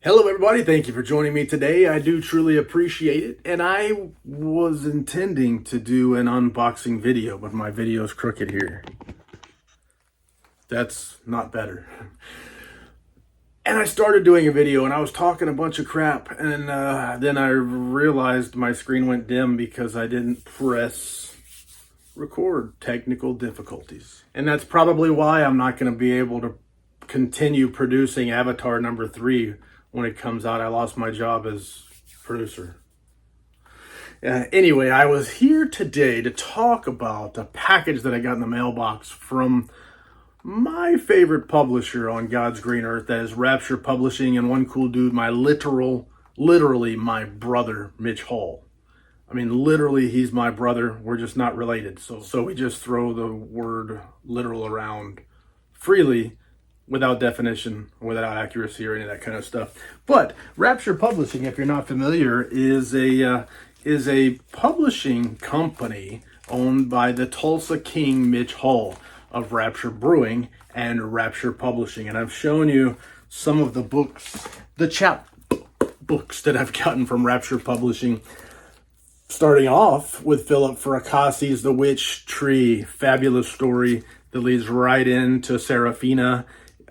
Hello everybody, thank you for joining me today. I do truly appreciate it. And I was intending to do an unboxing video, but my video is crooked here. That's not better. And I started doing a video and I was talking a bunch of crap, and then I realized my screen went dim because I didn't press record. Technical difficulties. And that's probably why I'm not going to be able to continue producing Avatar number 3 when it comes out. I lost my job as producer. Anyway, I was here today to talk about a package that I got in the mailbox from my favorite publisher on God's green earth, that is Rapture Publishing, and one cool dude, my literally my brother, Mitch Hull. I mean, literally, he's my brother. We're just not related. So we just throw the word literal around freely, without definition, without accuracy or any of that kind of stuff. But Rapture Publishing, if you're not familiar, is a publishing company owned by the Tulsa King Mitch Hull of Rapture Brewing and Rapture Publishing. And I've shown you some of the books, the chapbooks that I've gotten from Rapture Publishing, starting off with Philip Fracassi's The Witch Tree, fabulous story that leads right into Serafina.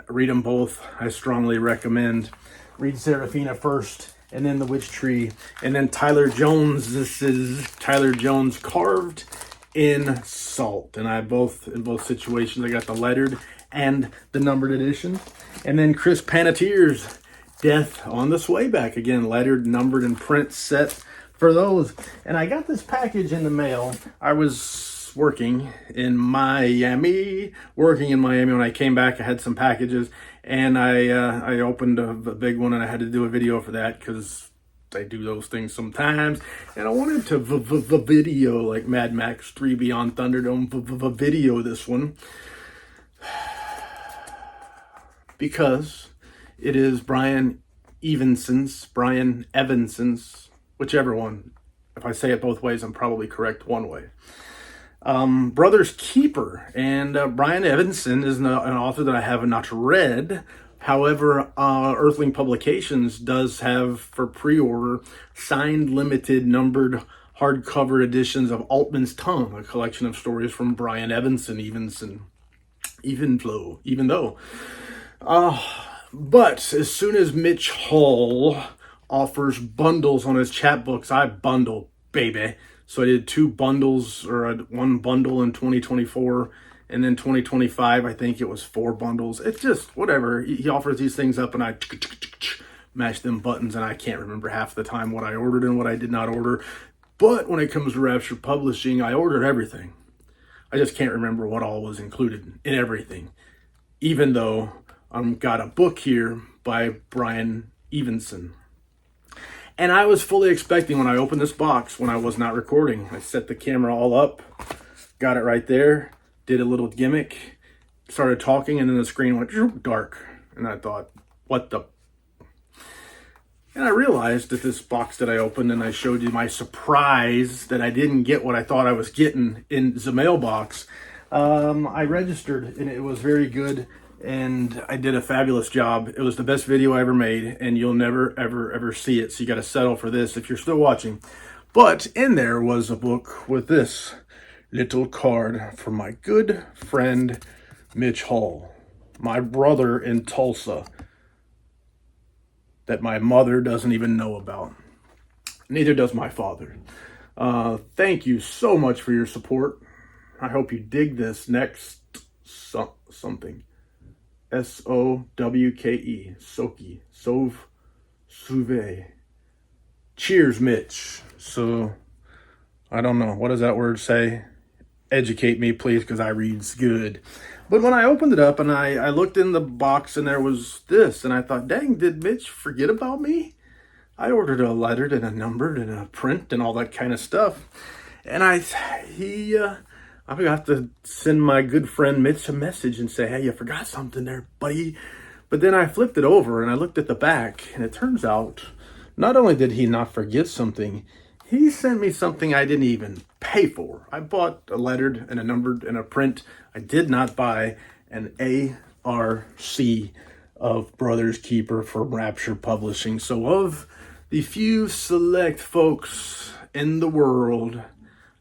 Read them both. I strongly recommend. Read Serafina first, and then The Witch Tree, and then Tyler Jones. This is Tyler Jones Carved in Salt, and in both situations I got the lettered and the numbered edition. And then Chris Panettire's Death on the Swayback, again lettered, numbered, and print set for those. And I got this package in the mail. I was working in Miami when I came back. I had some packages, and I opened a big one, and I had to do a video for that because I do those things sometimes, and I wanted to video like Mad Max 3 Beyond Thunderdome, video this one because it is Brian Evenson's, whichever one. If I say it both ways, I'm probably correct one way. Brother's Keeper, and Brian Evenson is an author that I have not read. However, Earthling Publications does have for pre-order signed, limited, numbered hardcover editions of Altman's Tongue, a collection of stories from Brian Evenson. But as soon as Mitch Hull offers bundles on his chapbooks, I bundle, baby. So I did 2 bundles, or one bundle in 2024, and then 2025, I think it was 4 bundles. It's just whatever. He offers these things up, and I mash them buttons, and I can't remember half the time what I ordered and what I did not order. But when it comes to Rapture Publishing, I ordered everything. I just can't remember what all was included in everything, even though I've got a book here by Brian Evenson. And I was fully expecting, when I opened this box, when I was not recording, I set the camera all up, got it right there, did a little gimmick, started talking, and then the screen went dark. And I thought, what the? And I realized that this box that I opened, and I showed you my surprise that I didn't get what I thought I was getting in the mailbox. I registered, and it was very good. And I did a fabulous job. It was the best video I ever made, and you'll never, ever see it. So you got to settle for this if you're still watching. But in there was a book with this little card from my good friend, Mitch Hull, my brother in Tulsa, that my mother doesn't even know about. Neither does my father. Thank you so much for your support. I hope you dig this next something. S-O-W-K-E, Soki, Sauve. Cheers, Mitch. So, I don't know. What does that word say? Educate me, please, because I reads good. But when I opened it up and I looked in the box and there was this, and I thought, dang, did Mitch forget about me? I ordered a lettered and a numbered and a print and all that kind of stuff. And I forgot to send my good friend Mitch a message and say, hey, you forgot something there, buddy. But then I flipped it over and I looked at the back, and it turns out not only did he not forget something, he sent me something I didn't even pay for. I bought a lettered and a numbered and a print. I did not buy an ARC of Brothers Keeper from Rapture Publishing. So of the few select folks in the world,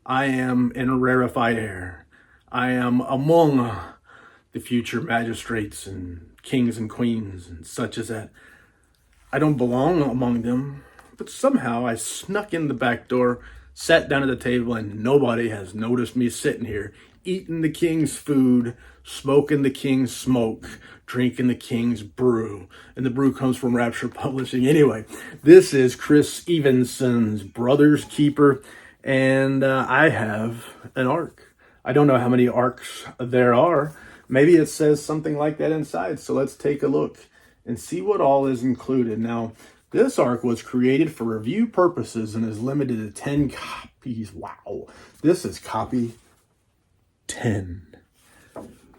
I am in a rarefied air. I am among the future magistrates and kings and queens and such as that. I don't belong among them, but somehow I snuck in the back door, sat down at the table, and nobody has noticed me sitting here, eating the king's food, smoking the king's smoke, drinking the king's brew. And the brew comes from Rapture Publishing. Anyway, this is Chris Evenson's Brothers Keeper, and I have an arc. I don't know how many arcs there are. Maybe it says something like that inside. So let's take a look and see what all is included. Now, this arc was created for review purposes and is limited to 10 copies. Wow. This is copy 10.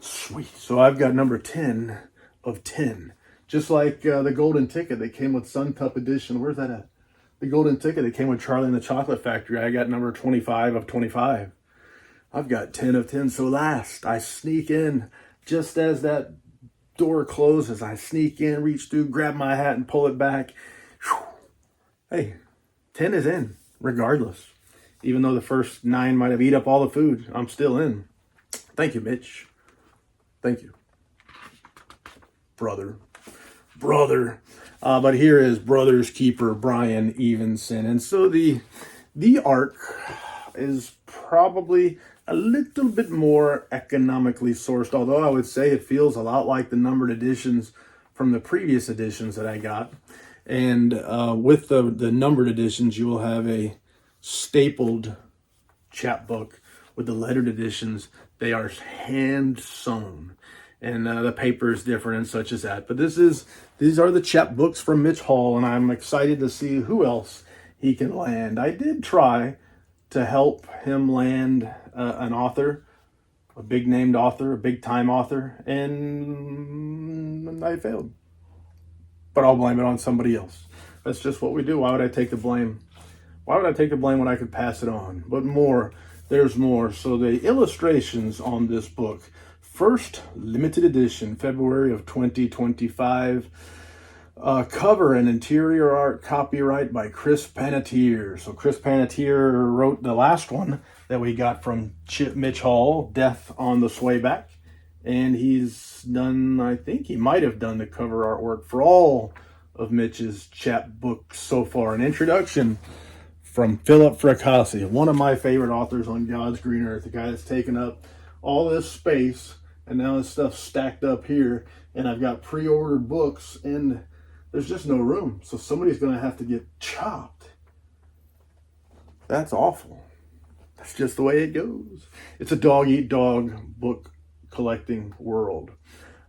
Sweet. So I've got number 10 of 10. Just like the golden ticket that came with Sun Cup Edition. Where's that at? The golden ticket that came with Charlie and the Chocolate Factory. I got number 25 of 25. I've got 10 of 10. So last, I sneak in just as that door closes. I sneak in, reach through, grab my hat, and pull it back. Whew. Hey, 10 is in, regardless. Even though the first 9 might have eat up all the food, I'm still in. Thank you, Mitch. Thank you. Brother. But here is Brothers Keeper Brian Evenson. And so the arc is probably a little bit more economically sourced, although I would say it feels a lot like the numbered editions from the previous editions that I got. And with the numbered editions, you will have a stapled chapbook. With the lettered editions, they are hand sewn, and the paper is different and such as that. But these are the chapbooks from Mitch Hull, and I'm excited to see who else he can land. I did try to help him land an author, a big named author, a big time author, and I failed. But I'll blame it on somebody else. That's just what we do. Why would I take the blame? Why would I take the blame when I could pass it on? But there's more. So the illustrations on this book, first limited edition, February of 2025. Cover and interior art copyright by Chris Panettiere. So Chris Panettiere wrote the last one that we got from Mitch Hull, Death on the Swayback. And he's done, I think he might have done the cover artwork for all of Mitch's chapbooks so far. An introduction from Philip Fracassi, one of my favorite authors on God's Green Earth, the guy that's taken up all this space, and now this stuff's stacked up here, and I've got pre-ordered books, and there's just no room. So somebody's going to have to get chopped. That's awful. That's just the way it goes. It's a dog-eat-dog book collecting world.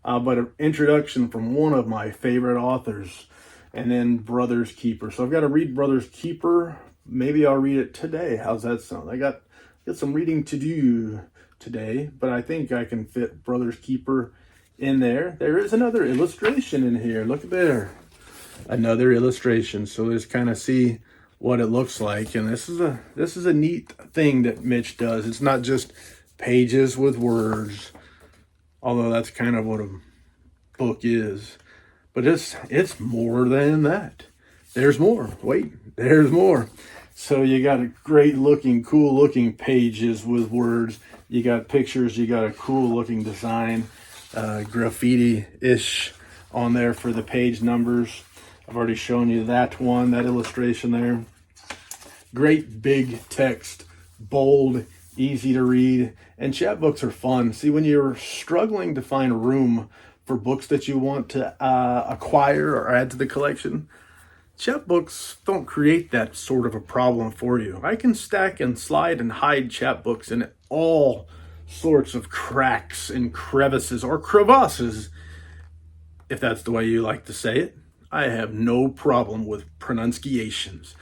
But an introduction from one of my favorite authors, and then Brothers Keeper. So I've got to read Brothers Keeper. Maybe I'll read it today. How's that sound? I got some reading to do today, but I think I can fit Brothers Keeper in there. There is another illustration in here. Look at there. Another illustration. So just kind of see what it looks like. And this is a neat thing that Mitch does. It's not just pages with words, although that's kind of what a book is. But it's more than that. There's more. Wait, there's more. So you got a great looking, cool looking pages with words. You got pictures. You got a cool looking design, graffiti-ish on there for the page numbers. I've already shown you that one, that illustration there. Great big text, bold, easy to read, and chapbooks are fun. See, when you're struggling to find room for books that you want to acquire or add to the collection, chapbooks don't create that sort of a problem for you. I can stack and slide and hide chapbooks in all sorts of cracks and crevices or crevasses, if that's the way you like to say it. I have no problem with pronunciations.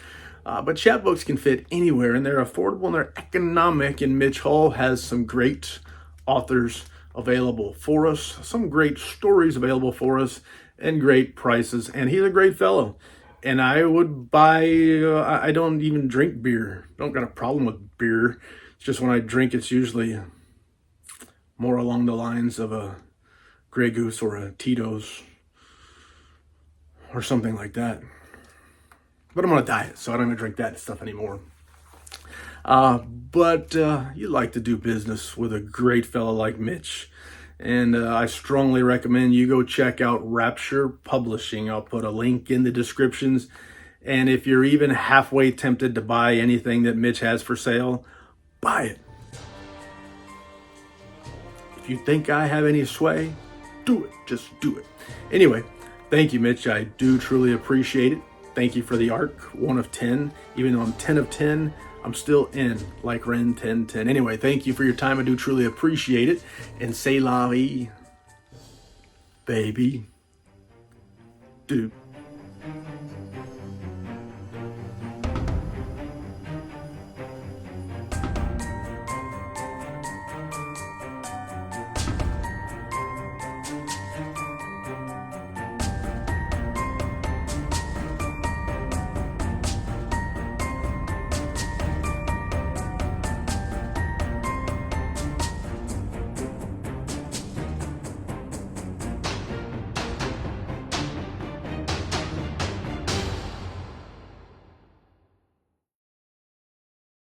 But chapbooks can fit anywhere, and they're affordable and they're economic, and Mitch Hull has some great authors available for us, some great stories available for us, and great prices, and he's a great fellow. And I would buy, I don't even drink beer. Don't got a problem with beer. It's just when I drink, it's usually more along the lines of a Grey Goose or a Tito's or something like that. But I'm on a diet, so I don't even drink that stuff anymore. But you like to do business with a great fella like Mitch. And I strongly recommend you go check out Rapture Publishing. I'll put a link in the descriptions. And if you're even halfway tempted to buy anything that Mitch has for sale, buy it. If you think I have any sway, do it. Just do it. Anyway, thank you, Mitch. I do truly appreciate it. Thank you for the arc, 1 of 10. Even though I'm 10 of 10, I'm still in, like Ren 1010. Anyway, thank you for your time. I do truly appreciate it. And c'est la vie, baby. Dude.